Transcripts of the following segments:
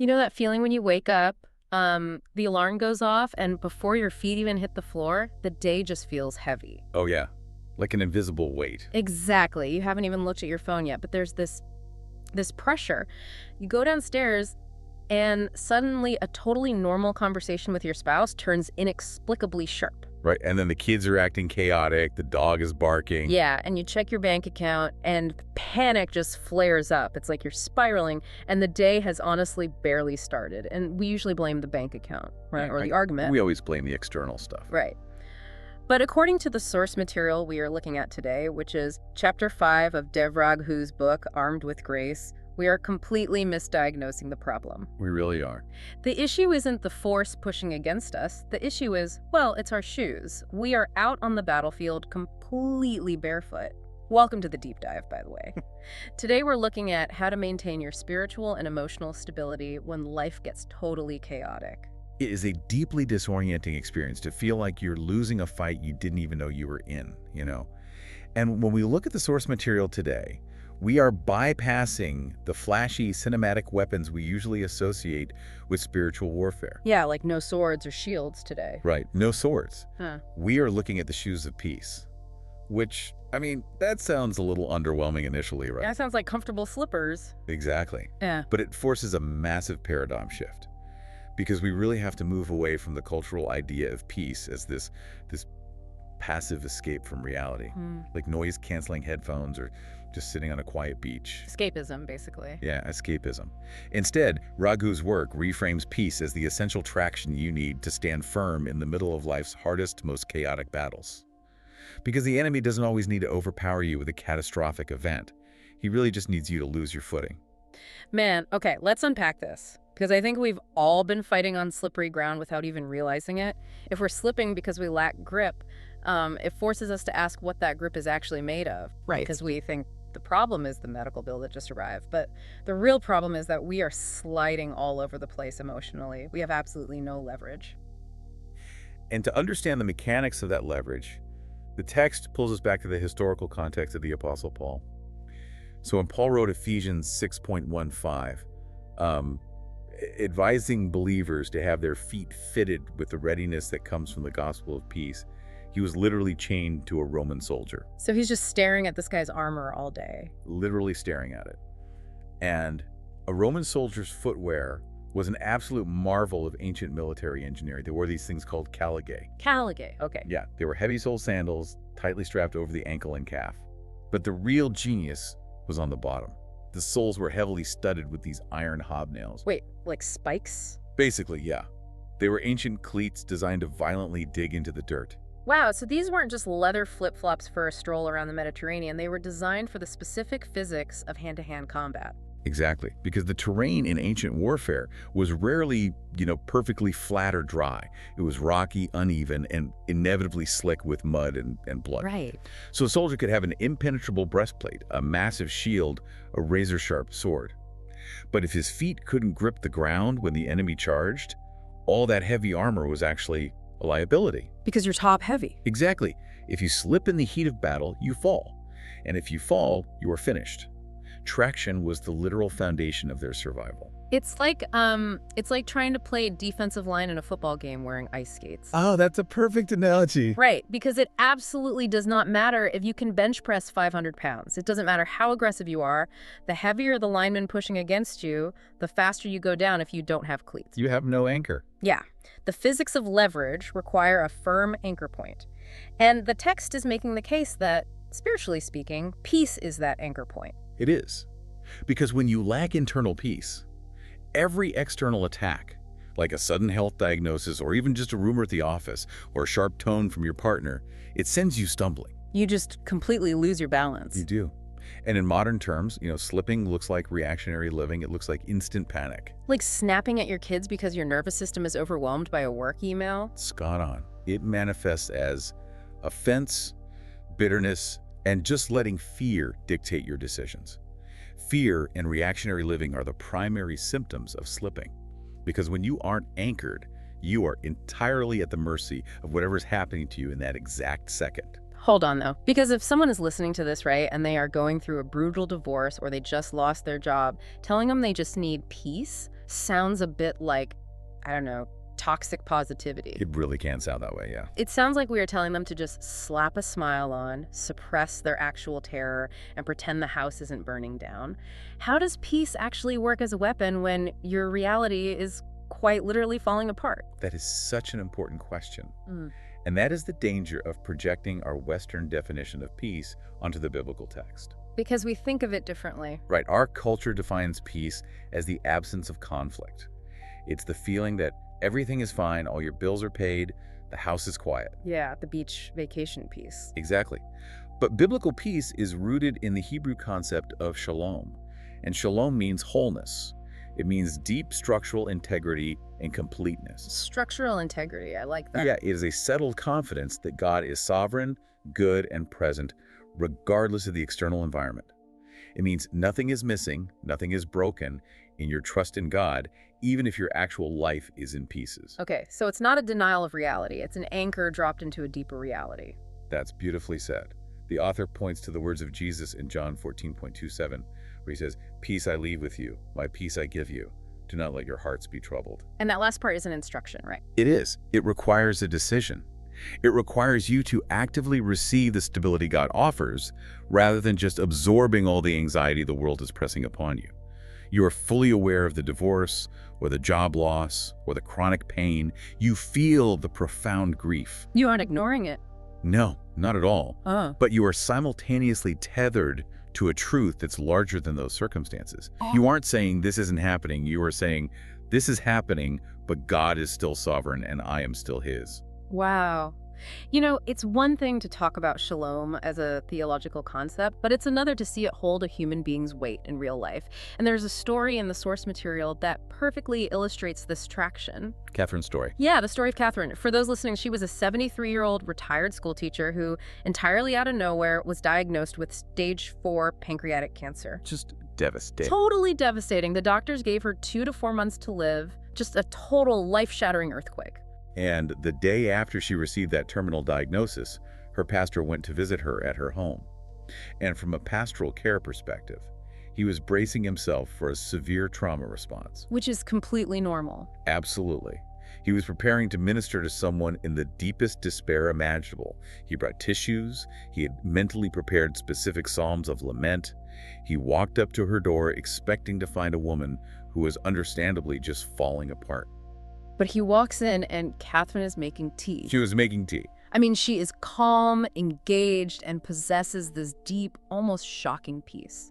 You know that feeling when you wake up, the alarm goes off, and before your feet even hit the floor, the day just feels heavy. Oh, yeah. Like an invisible weight. Exactly. You haven't even looked at your phone yet, but there's this pressure. You go downstairs, and suddenly a totally normal conversation with your spouse turns inexplicably sharp. Right. And then the kids are acting chaotic. The dog is barking. Yeah, and you check your bank account, and panic just flares up. It's like you're spiraling, and the day has honestly barely started. And we usually blame the bank account, right? Or the argument. We always blame the external stuff. Right. But according to the source material we are looking at today, which is Chapter 5 of Dev Raghu's book, Armed with Grace, we are completely misdiagnosing the problem. We really are. The issue isn't the force pushing against us. The issue is, well, it's our shoes. We are out on the battlefield completely barefoot. Welcome to the deep dive, by the way. Today we're looking at how to maintain your spiritual and emotional stability when life gets totally chaotic. It is a deeply disorienting experience to feel like you're losing a fight you didn't even know you were in, you know? And when we look at the source material today, we are bypassing the flashy cinematic weapons we usually associate with spiritual warfare. Yeah, like no swords or shields today. Right, no swords. Huh. We are looking at the shoes of peace, which, I mean, that sounds a little underwhelming initially, right? That sounds like comfortable slippers. Exactly. Yeah. But it forces a massive paradigm shift because we really have to move away from the cultural idea of peace as this passive escape from reality, like noise-canceling headphones or just sitting on a quiet beach. Escapism, basically. Yeah, escapism. Instead, Raghu's work reframes peace as the essential traction you need to stand firm in the middle of life's hardest, most chaotic battles. Because the enemy doesn't always need to overpower you with a catastrophic event. He really just needs you to lose your footing. Man, okay, let's unpack this. Because I think we've all been fighting on slippery ground without even realizing it. If we're slipping because we lack grip, it forces us to ask what that grip is actually made of. Right. Because we think the problem is the medical bill that just arrived. But the real problem is that we are sliding all over the place emotionally. We have absolutely no leverage. And to understand the mechanics of that leverage, the text pulls us back to the historical context of the Apostle Paul. So when Paul wrote Ephesians 6.15, advising believers to have their feet fitted with the readiness that comes from the gospel of peace, he was literally chained to a Roman soldier. So he's just staring at this guy's armor all day. Literally staring at it. And a Roman soldier's footwear was an absolute marvel of ancient military engineering. They wore these things called caligae. Caligae, okay. Yeah, they were heavy-soled sandals, tightly strapped over the ankle and calf. But the real genius was on the bottom. The soles were heavily studded with these iron hobnails. Wait, like spikes? Basically, yeah. They were ancient cleats designed to violently dig into the dirt. Wow, so these weren't just leather flip-flops for a stroll around the Mediterranean. They were designed for the specific physics of hand-to-hand combat. Exactly, because the terrain in ancient warfare was rarely, perfectly flat or dry. It was rocky, uneven, and inevitably slick with mud and blood. Right. So a soldier could have an impenetrable breastplate, a massive shield, a razor-sharp sword. But if his feet couldn't grip the ground when the enemy charged, all that heavy armor was actually a liability. Because you're top heavy. Exactly. If you slip in the heat of battle, you fall. And if you fall, you are finished. Traction was the literal foundation of their survival. It's like trying to play defensive line in a football game wearing ice skates. Oh, that's a perfect analogy. Right, because it absolutely does not matter if you can bench press 500 pounds. It doesn't matter how aggressive you are. The heavier the lineman pushing against you, the faster you go down if you don't have cleats. You have no anchor. Yeah. The physics of leverage require a firm anchor point. And the text is making the case that, spiritually speaking, peace is that anchor point. It is. Because when you lack internal peace, every external attack, like a sudden health diagnosis or even just a rumor at the office or a sharp tone from your partner, it sends you stumbling. You just completely lose your balance. You do. And in modern terms, slipping looks like reactionary living. It looks like instant panic. Like snapping at your kids because your nervous system is overwhelmed by a work email? Spot on. It manifests as offense, bitterness, and just letting fear dictate your decisions. Fear and reactionary living are the primary symptoms of slipping. Because when you aren't anchored, you are entirely at the mercy of whatever's happening to you in that exact second. Hold on, though. Because if someone is listening to this, right, and they are going through a brutal divorce or they just lost their job, telling them they just need peace sounds a bit like, I don't know, toxic positivity. It really can sound that way, yeah. It sounds like we are telling them to just slap a smile on, suppress their actual terror, and pretend the house isn't burning down. How does peace actually work as a weapon when your reality is quite literally falling apart? That is such an important question. Mm. And that is the danger of projecting our Western definition of peace onto the biblical text. Because we think of it differently. Right, our culture defines peace as the absence of conflict. It's the feeling that everything is fine, all your bills are paid, the house is quiet. Yeah, the beach vacation piece. Exactly. But biblical peace is rooted in the Hebrew concept of shalom. And shalom means wholeness. It means deep structural integrity and completeness. Structural integrity, I like that. Yeah, it is a settled confidence that God is sovereign, good, and present, regardless of the external environment. It means nothing is missing, nothing is broken in your trust in God, even if your actual life is in pieces. Okay, so it's not a denial of reality. It's an anchor dropped into a deeper reality. That's beautifully said. The author points to the words of Jesus in John 14:27, where he says, "Peace I leave with you, my peace I give you. Do not let your hearts be troubled." And that last part is an instruction, right? It is. It requires a decision. It requires you to actively receive the stability God offers, rather than just absorbing all the anxiety the world is pressing upon you. You are fully aware of the divorce, or the job loss, or the chronic pain. You feel the profound grief. You aren't ignoring it. No, not at all. Oh. But you are simultaneously tethered to a truth that's larger than those circumstances. You aren't saying this isn't happening. You are saying this is happening, but God is still sovereign and I am still his. Wow. You know, it's one thing to talk about shalom as a theological concept, but it's another to see it hold a human being's weight in real life. And there's a story in the source material that perfectly illustrates this traction. Catherine's story. Yeah, the story of Catherine. For those listening, she was a 73-year-old retired school teacher who, entirely out of nowhere, was diagnosed with stage 4 pancreatic cancer. Just devastating. Totally devastating. The doctors gave her 2 to 4 months to live. Just a total life-shattering earthquake. And the day after she received that terminal diagnosis, her pastor went to visit her at her home. And from a pastoral care perspective, he was bracing himself for a severe trauma response. Which is completely normal. Absolutely. He was preparing to minister to someone in the deepest despair imaginable. He brought tissues. He had mentally prepared specific psalms of lament. He walked up to her door expecting to find a woman who was understandably just falling apart. But he walks in and Catherine is making tea. She was making tea. I mean, she is calm, engaged, and possesses this deep, almost shocking peace.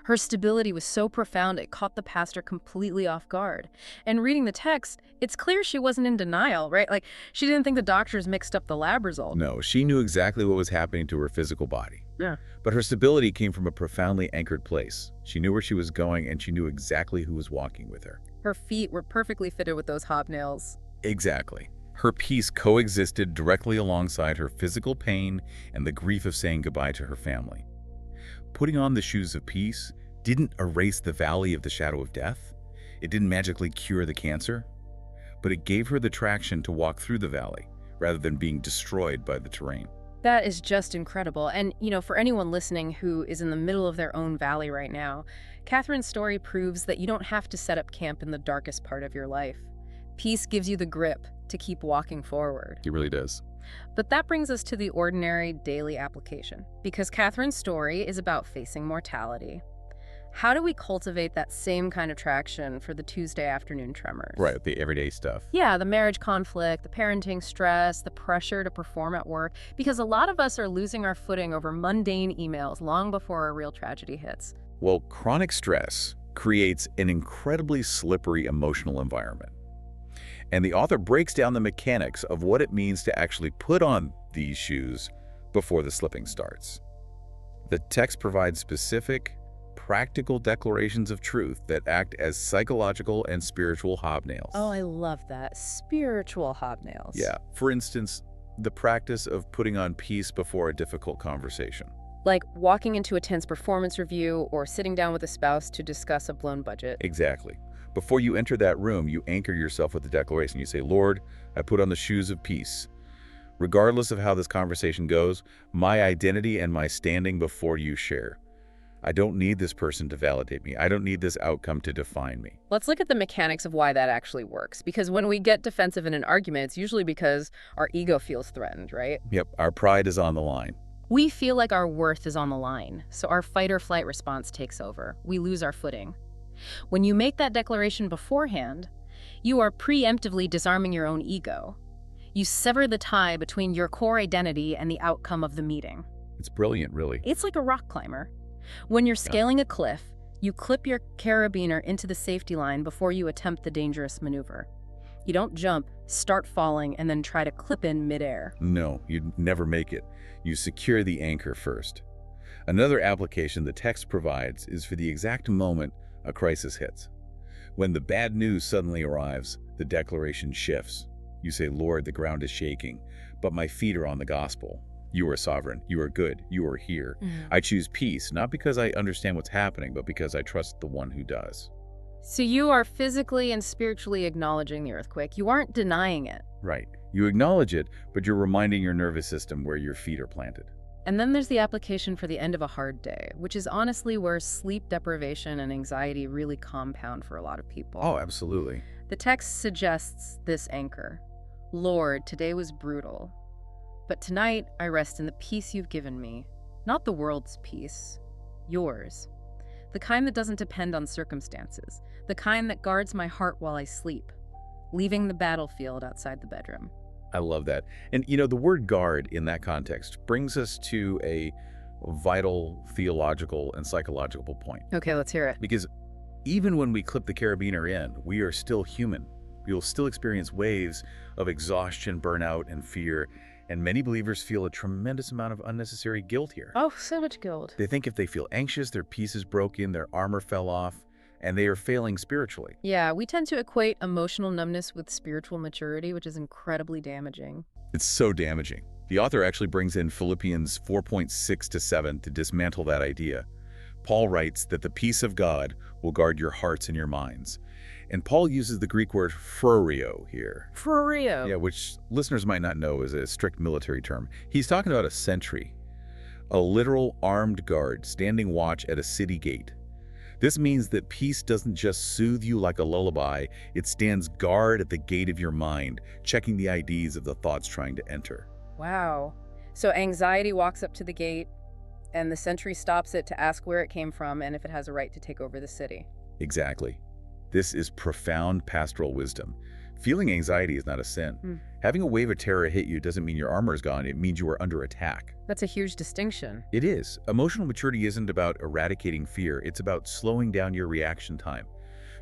Her stability was so profound it caught the pastor completely off guard. And reading the text, it's clear she wasn't in denial, right? Like, she didn't think the doctors mixed up the lab result. No, she knew exactly what was happening to her physical body. Yeah. But her stability came from a profoundly anchored place. She knew where she was going, and she knew exactly who was walking with her. Her feet were perfectly fitted with those hobnails. Exactly. Her peace coexisted directly alongside her physical pain and the grief of saying goodbye to her family. Putting on the shoes of peace didn't erase the valley of the shadow of death. It didn't magically cure the cancer, but it gave her the traction to walk through the valley rather than being destroyed by the terrain. That is just incredible. And, you know, for anyone listening who is in the middle of their own valley right now, Catherine's story proves that you don't have to set up camp in the darkest part of your life. Peace gives you the grip to keep walking forward. It really does. But that brings us to the ordinary daily application, because Catherine's story is about facing mortality. How do we cultivate that same kind of traction for the Tuesday afternoon tremors? Right, the everyday stuff. Yeah, the marriage conflict, the parenting stress, the pressure to perform at work, because a lot of us are losing our footing over mundane emails long before a real tragedy hits. Well, chronic stress creates an incredibly slippery emotional environment. And the author breaks down the mechanics of what it means to actually put on these shoes before the slipping starts. The text provides specific, practical declarations of truth that act as psychological and spiritual hobnails. Oh, I love that. Spiritual hobnails. Yeah. For instance, the practice of putting on peace before a difficult conversation. Like walking into a tense performance review or sitting down with a spouse to discuss a blown budget. Exactly. Before you enter that room, you anchor yourself with the declaration. You say, Lord, I put on the shoes of peace. Regardless of how this conversation goes, my identity and my standing before you share. I don't need this person to validate me. I don't need this outcome to define me. Let's look at the mechanics of why that actually works. Because when we get defensive in an argument, it's usually because our ego feels threatened, right? Yep, our pride is on the line. We feel like our worth is on the line, so our fight or flight response takes over. We lose our footing. When you make that declaration beforehand, you are preemptively disarming your own ego. You sever the tie between your core identity and the outcome of the meeting. It's brilliant, really. It's like a rock climber. When you're scaling a cliff, you clip your carabiner into the safety line before you attempt the dangerous maneuver. You don't jump, start falling, and then try to clip in midair. No, you'd never make it. You secure the anchor first. Another application the text provides is for the exact moment a crisis hits. When the bad news suddenly arrives, the declaration shifts. You say, Lord, the ground is shaking, but my feet are on the gospel. You are sovereign. You are good. You are here. I choose peace, not because I understand what's happening, but because I trust the one who does. So you are physically and spiritually acknowledging the earthquake. You aren't denying it. Right. You acknowledge it, but you're reminding your nervous system where your feet are planted. And then there's the application for the end of a hard day, which is honestly where sleep deprivation and anxiety really compound for a lot of people. Oh, absolutely. The text suggests this anchor. Lord, today was brutal. But tonight, I rest in the peace you've given me. Not the world's peace. Yours. The kind that doesn't depend on circumstances. The kind that guards my heart while I sleep. Leaving the battlefield outside the bedroom. I love that. And the word guard in that context brings us to a vital theological and psychological point. Okay, let's hear it. Because even when we clip the carabiner in, we are still human. We will still experience waves of exhaustion, burnout, and fear. And many believers feel a tremendous amount of unnecessary guilt here. Oh, so much guilt. They think if they feel anxious, their peace is broken, their armor fell off, and they are failing spiritually. Yeah, we tend to equate emotional numbness with spiritual maturity, which is incredibly damaging. It's so damaging. The author actually brings in Philippians 4:6-7 to dismantle that idea. Paul writes that the peace of God will guard your hearts and your minds. And Paul uses the Greek word phrorio here. Phrorio. Yeah, which listeners might not know is a strict military term. He's talking about a sentry, a literal armed guard standing watch at a city gate. This means that peace doesn't just soothe you like a lullaby, it stands guard at the gate of your mind, checking the IDs of the thoughts trying to enter. Wow. So anxiety walks up to the gate, and the sentry stops it to ask where it came from and if it has a right to take over the city. Exactly. This is profound pastoral wisdom. Feeling anxiety is not a sin. Having a wave of terror hit you doesn't mean your armor is gone. It means you are under attack. That's a huge distinction. It is. Emotional maturity isn't about eradicating fear. It's about slowing down your reaction time.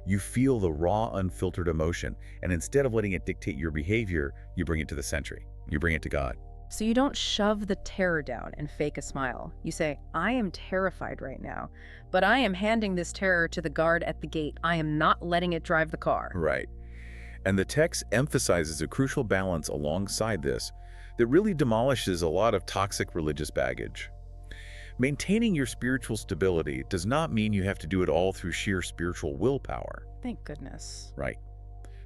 You feel the raw, unfiltered emotion, and instead of letting it dictate your behavior, you bring it to the sentry. You bring it to God. So you don't shove the terror down and fake a smile. You say, I am terrified right now, but I am handing this terror to the guard at the gate. I am not letting it drive the car. Right. And the text emphasizes a crucial balance alongside this that really demolishes a lot of toxic religious baggage. Maintaining your spiritual stability does not mean you have to do it all through sheer spiritual willpower. Thank goodness. Right.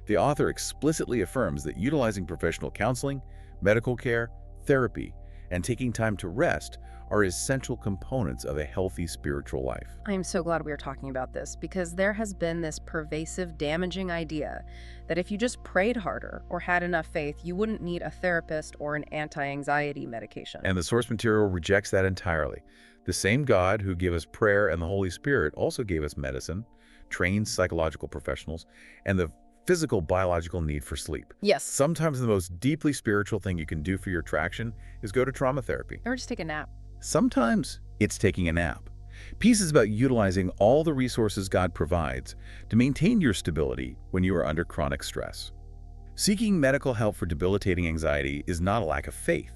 The author explicitly affirms that utilizing professional counseling, medical care, therapy, and taking time to rest are essential components of a healthy spiritual life. I am so glad we are talking about this because there has been this pervasive, damaging idea that if you just prayed harder or had enough faith, you wouldn't need a therapist or an anti-anxiety medication. And the source material rejects that entirely. The same God who gave us prayer and the Holy Spirit also gave us medicine, trained psychological professionals, and the physical biological need for sleep. Yes. Sometimes the most deeply spiritual thing you can do for your traction is go to trauma therapy. Or just take a nap. Sometimes it's taking a nap. Peace is about utilizing all the resources God provides to maintain your stability when you are under chronic stress. Seeking medical help for debilitating anxiety is not a lack of faith.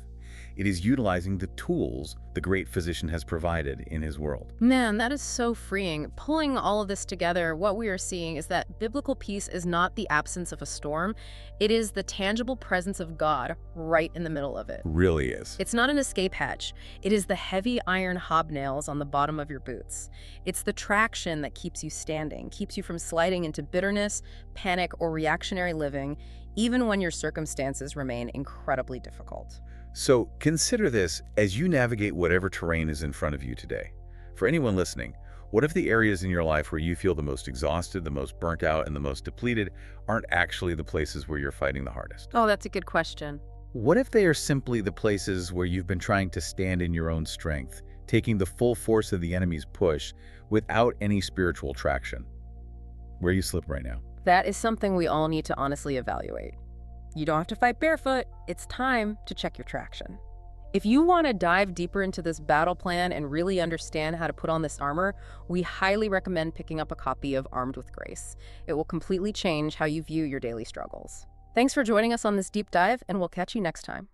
It is utilizing the tools the great physician has provided in his world. Man, that is so freeing. Pulling all of this together, what we are seeing is that biblical peace is not the absence of a storm. It is the tangible presence of God right in the middle of it. Really is. It's not an escape hatch. It is the heavy iron hobnails on the bottom of your boots. It's the traction that keeps you standing, keeps you from sliding into bitterness, panic, or reactionary living, even when your circumstances remain incredibly difficult. So consider this as you navigate whatever terrain is in front of you today. For anyone listening, what if the areas in your life where you feel the most exhausted, the most burnt out, and the most depleted aren't actually the places where you're fighting the hardest? Oh, that's a good question. What if they are simply the places where you've been trying to stand in your own strength, taking the full force of the enemy's push without any spiritual traction? Where are you slipping right now? That is something we all need to honestly evaluate. You don't have to fight barefoot. It's time to check your traction. If you want to dive deeper into this battle plan and really understand how to put on this armor, we highly recommend picking up a copy of Armed with Grace. It will completely change how you view your daily struggles. Thanks for joining us on this deep dive, and we'll catch you next time.